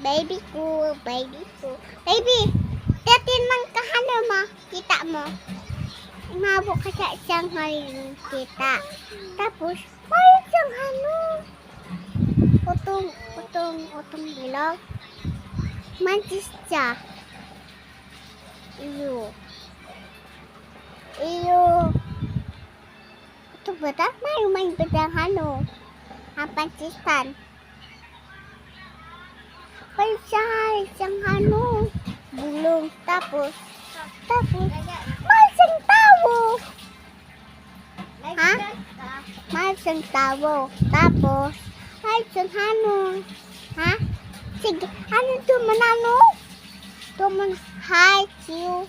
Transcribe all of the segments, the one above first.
Baby ko, baby ko. Baby, datin man kahalo mo. Kita mo. Umabot ka sa isang haling kita. Tapos, may isang halo. Utong bilog. Mantis siya. Iyo. Ito ba ta? May badang halo. Ang pansistan. May isang halo. Bulong. Tapos, may isang tao. Ha? May isang tao. Tapos, may isang halo. Ha? Sige, ano ito manano? Ito man, hi, you.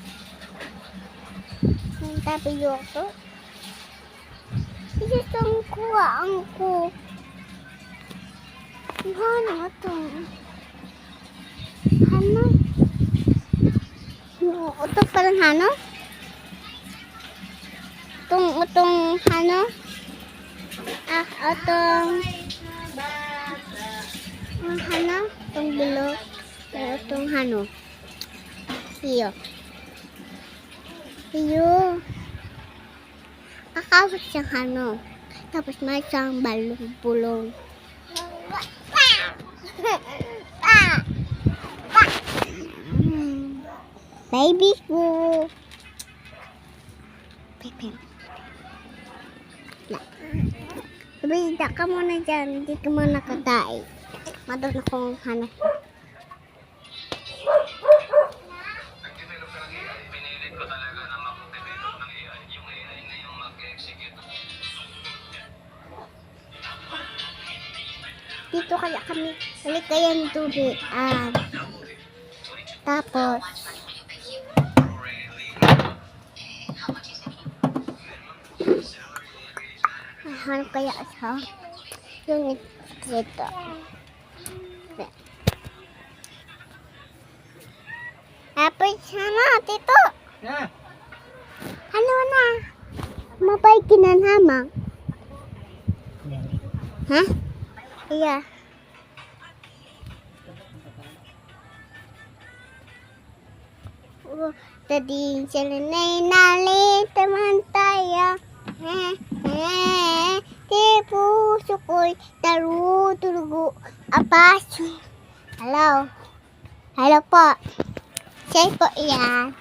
Ang tabi yung ito. Isang kuwaan ko. Ano ito? Ano? Ito parang ano? Itong ano? Itong ano? Itong bilog. Itong ano? Iyo. Kakawit siyang ano. Tapos may isang bulong. Baby ko. Sabi, hindi ka muna dyan. Hindi ka muna katae. Madon akong hanap. Pinilit ko talaga na mag-develop ng AI. Yung AI na yung mag-execute. Dito kaya kami. Balik kayang tubig. Tapos, hanap kaya sa yung dito. Tapos, ano, dito. Yeah. Ano na? Mabay kinanhamang. Ha? Iya. Tadi jalan nali teman tayo. Tipu sukoy taru tulugo apa? Hello. Hello po. Saya po iyan.